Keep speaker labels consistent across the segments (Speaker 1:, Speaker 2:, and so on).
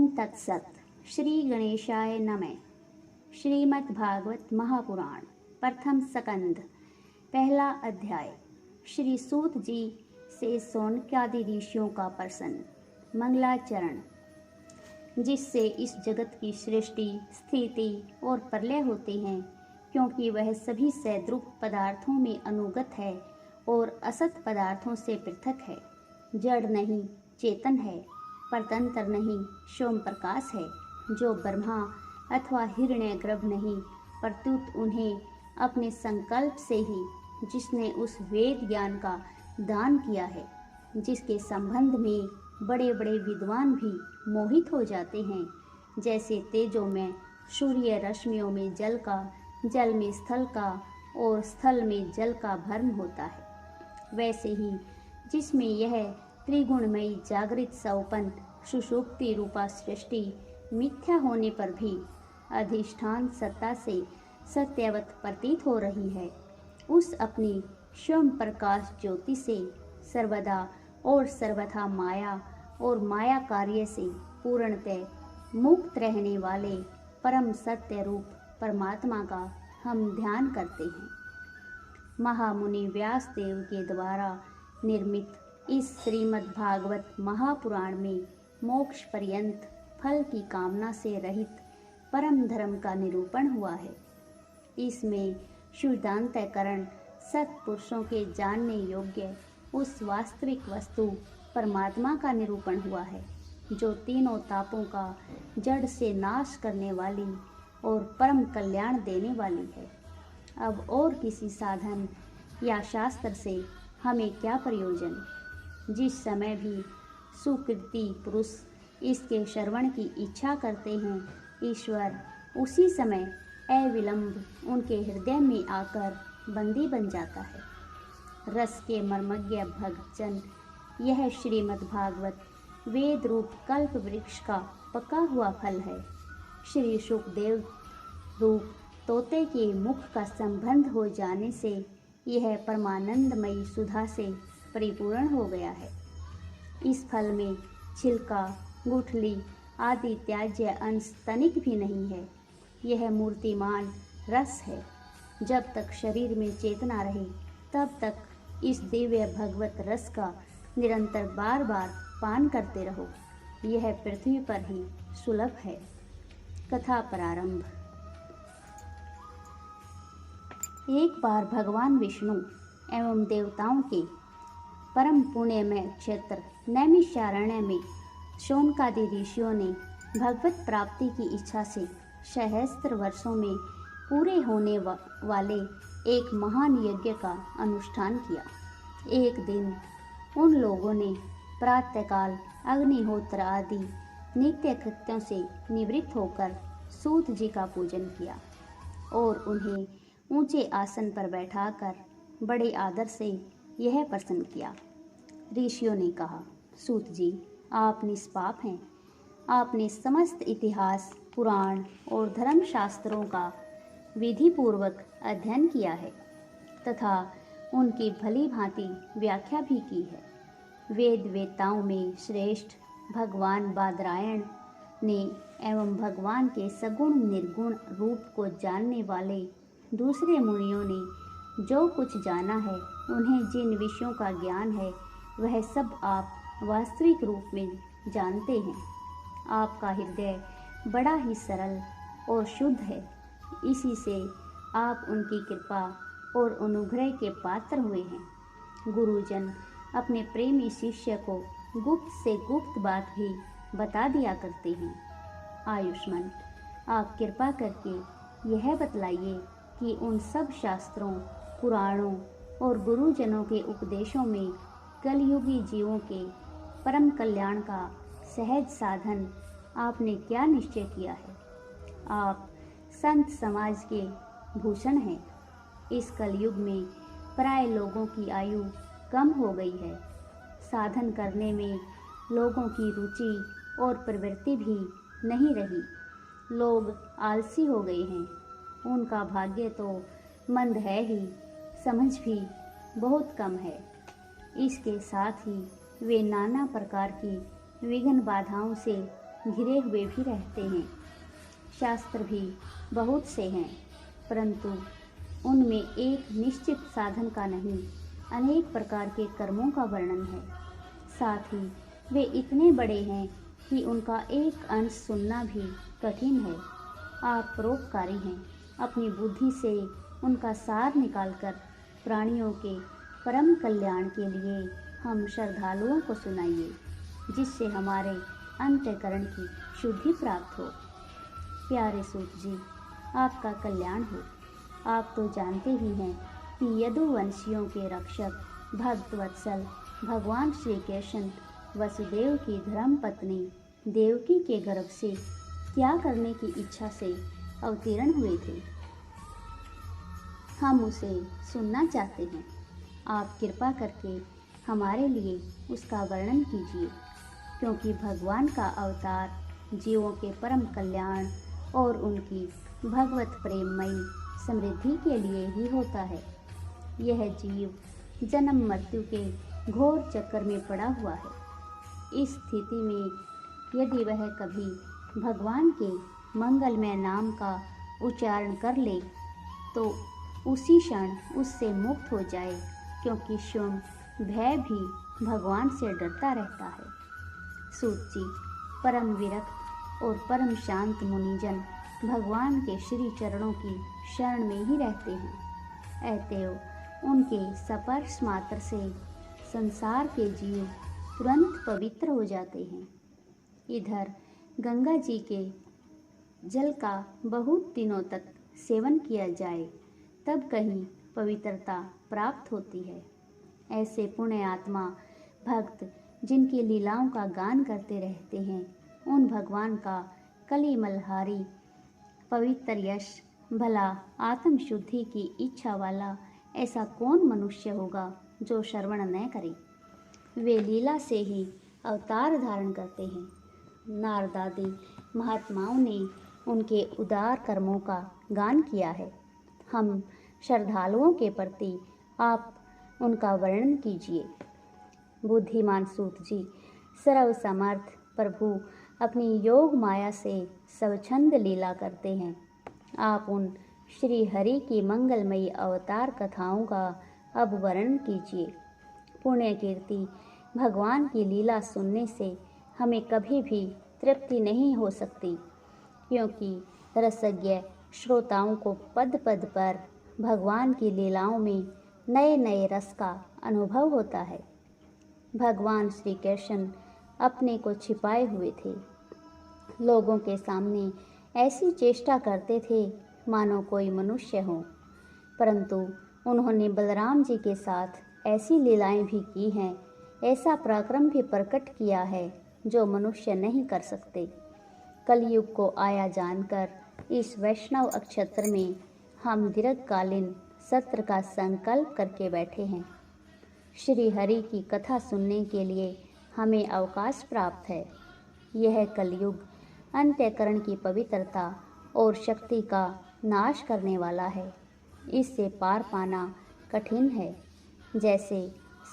Speaker 1: ओम तत्सत। श्री गणेशाय नमः। श्रीमद्भागवत महापुराण प्रथम स्कंद पहला अध्याय। श्री सूत जी से शौनकादि ऋषियों का प्रसन्न मंगलाचरण, जिससे इस जगत की सृष्टि, स्थिति और प्रलय होते हैं, क्योंकि वह सभी सद्रूप पदार्थों में अनुगत है और असत पदार्थों से पृथक है। जड़ नहीं, चेतन है, परतंत्र नहीं, सोम प्रकाश है, जो ब्रह्मा अथवा हिरण्यगर्भ नहीं, प्रत्युत उन्हें अपने संकल्प से ही जिसने उस वेद ज्ञान का दान किया है, जिसके संबंध में बड़े बड़े विद्वान भी मोहित हो जाते हैं, जैसे तेजों में सूर्य रश्मियों में जल का, जल में स्थल का और स्थल में जल का भ्रम होता है, वैसे ही जिसमें यह त्रिगुणमयी जागृत सौपन सुषुप्ति रूपा सृष्टि मिथ्या होने पर भी अधिष्ठान सत्ता से सत्यवत प्रतीत हो रही है, उस अपनी स्वयं प्रकाश ज्योति से सर्वदा और सर्वथा माया और माया कार्य से पूर्णतः मुक्त रहने वाले परम सत्य रूप परमात्मा का हम ध्यान करते हैं। महामुनि व्यास देव के द्वारा निर्मित इस श्रीमद्भागवत महापुराण में मोक्ष पर्यंत फल की कामना से रहित परम धर्म का निरूपण हुआ है। इसमें शुद्धांतकरण सत्पुरुषों के जानने योग्य उस वास्तविक वस्तु परमात्मा का निरूपण हुआ है, जो तीनों तापों का जड़ से नाश करने वाली और परम कल्याण देने वाली है। अब और किसी साधन या शास्त्र से हमें क्या प्रयोजन? जिस समय भी सुकृति पुरुष इसके श्रवण की इच्छा करते हैं, ईश्वर उसी समय अविलंब उनके हृदय में आकर बंदी बन जाता है। रस के मर्मज्ञ भक्तजन यह श्रीमद्भागवत वेद रूप कल्प वृक्ष का पका हुआ फल है। श्री सुखदेव रूप तोते के मुख का संबंध हो जाने से यह परमानंदमयी सुधा से परिपूर्ण हो गया है। इस फल में छिलका, गुठली आदि त्याज्य अंश तनिक भी नहीं है। यह मूर्तिमान रस है। जब तक शरीर में चेतना रहे, तब तक इस दिव्य भगवत रस का निरंतर बार बार पान करते रहो। यह पृथ्वी पर ही सुलभ है। कथा प्रारंभ। एक बार भगवान विष्णु एवं देवताओं के परम पुण्यमय क्षेत्र नैमिषारण्य में शौनकादि ऋषियों ने भगवत प्राप्ति की इच्छा से सहस्त्र वर्षों में पूरे होने वाले एक महान यज्ञ का अनुष्ठान किया। एक दिन उन लोगों ने प्रातःकाल अग्निहोत्र आदि नित्य कृत्यों से निवृत्त होकर सूत जी का पूजन किया और उन्हें ऊंचे आसन पर बैठाकर बड़े आदर से यह प्रश्न किया। ऋषियों ने कहा, सूत जी, आप निष्पाप हैं। आपने समस्त इतिहास, पुराण और धर्मशास्त्रों का विधि पूर्वक अध्ययन किया है तथा उनकी भली भांति व्याख्या भी की है। वेद वेताओं में श्रेष्ठ भगवान बादरायण ने एवं भगवान के सगुण निर्गुण रूप को जानने वाले दूसरे मुनियों ने जो कुछ जाना है, उन्हें जिन विषयों का ज्ञान है, वह सब आप वास्तविक रूप में जानते हैं। आपका हृदय बड़ा ही सरल और शुद्ध है। इसी से आप उनकी कृपा और अनुग्रह के पात्र हुए हैं। गुरुजन अपने प्रेमी शिष्य को गुप्त से गुप्त बात भी बता दिया करते हैं। आयुष्मान, आप कृपा करके यह बतलाइए कि उन सब शास्त्रों, पुराणों और गुरुजनों के उपदेशों में कलयुगी जीवों के परम कल्याण का सहज साधन आपने क्या निश्चय किया है? आप संत समाज के भूषण हैं। इस कलयुग में प्राय लोगों की आयु कम हो गई है। साधन करने में लोगों की रुचि और प्रवृत्ति भी नहीं रही। लोग आलसी हो गए हैं। उनका भाग्य तो मंद है ही, समझ भी बहुत कम है। इसके साथ ही वे नाना प्रकार की विघ्न बाधाओं से घिरे हुए भी रहते हैं। शास्त्र भी बहुत से हैं, परंतु उनमें एक निश्चित साधन का नहीं, अनेक प्रकार के कर्मों का वर्णन है। साथ ही वे इतने बड़े हैं कि उनका एक अंश सुनना भी कठिन है। आप परोपकारी हैं, अपनी बुद्धि से उनका सार निकालकर प्राणियों के परम कल्याण के लिए हम श्रद्धालुओं को सुनाइए, जिससे हमारे अंतःकरण की शुद्धि प्राप्त हो। प्यारे सूत जी, आपका कल्याण हो। आप तो जानते ही हैं कि यदुवंशियों के रक्षक भक्त वत्सल भगवान श्री कृष्ण वसुदेव की धर्म पत्नी देवकी के गर्भ से क्या करने की इच्छा से अवतीर्ण हुए थे। हम उसे सुनना चाहते हैं। आप कृपा करके हमारे लिए उसका वर्णन कीजिए, क्योंकि भगवान का अवतार जीवों के परम कल्याण और उनकी भगवत प्रेममयी समृद्धि के लिए ही होता है। यह जीव जन्म मृत्यु के घोर चक्कर में पड़ा हुआ है। इस स्थिति में यदि वह कभी भगवान के मंगलमय नाम का उच्चारण कर ले तो उसी क्षण उससे मुक्त हो जाए, क्योंकि स्वयं भय भी भगवान से डरता रहता है। सूत जी, परम विरक्त और परम शांत मुनिजन भगवान के श्री चरणों की शरण में ही रहते हैं। अतएव उनके स्पर्श मात्र से संसार के जीव तुरंत पवित्र हो जाते हैं। इधर गंगा जी के जल का बहुत दिनों तक सेवन किया जाए तब कहीं पवित्रता प्राप्त होती है। ऐसे पुण्य आत्मा भक्त जिनकी लीलाओं का गान करते रहते हैं, उन भगवान का कलिमलहारी पवित्र यश भला आत्म शुद्धि की इच्छा वाला ऐसा कौन मनुष्य होगा जो श्रवण न करे। वे लीला से ही अवतार धारण करते हैं। नारदादि महात्माओं ने उनके उदार कर्मों का गान किया है। हम श्रद्धालुओं के प्रति आप उनका वर्णन कीजिए। बुद्धिमान सूत जी, सर्व समर्थ प्रभु अपनी योग माया से स्वच्छंद लीला करते हैं। आप उन श्री हरि की मंगलमयी अवतार कथाओं का अब वर्णन कीजिए। पुण्य कीर्ति भगवान की लीला सुनने से हमें कभी भी तृप्ति नहीं हो सकती, क्योंकि रसज्ञ श्रोताओं को पद पद पर भगवान की लीलाओं में नए नए रस का अनुभव होता है। भगवान श्री कृष्ण अपने को छिपाए हुए थे। लोगों के सामने ऐसी चेष्टा करते थे मानो कोई मनुष्य हो, परंतु उन्होंने बलराम जी के साथ ऐसी लीलाएं भी की हैं, ऐसा पराक्रम भी प्रकट किया है जो मनुष्य नहीं कर सकते। कलयुग को आया जानकर इस वैष्णव अक्षत्र में हम दीर्घकालीन सत्र का संकल्प करके बैठे हैं। श्री हरि की कथा सुनने के लिए हमें अवकाश प्राप्त है। यह कलयुग अंतःकरण की पवित्रता और शक्ति का नाश करने वाला है। इससे पार पाना कठिन है। जैसे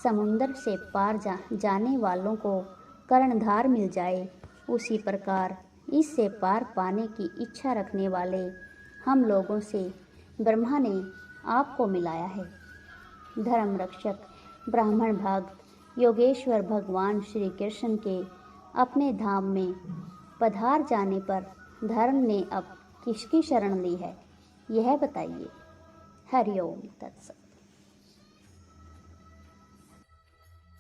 Speaker 1: समुद्र से पार जाने वालों को कर्णधार मिल जाए, उसी प्रकार इससे पार पाने की इच्छा रखने वाले हम लोगों से ब्रह्मा ने आपको मिलाया है। धर्म रक्षक ब्राह्मण भक्त योगेश्वर भगवान श्री कृष्ण के अपने धाम में पधार जाने पर धर्म ने अब किसकी शरण ली है, यह बताइए। हरि ओम तत्सत।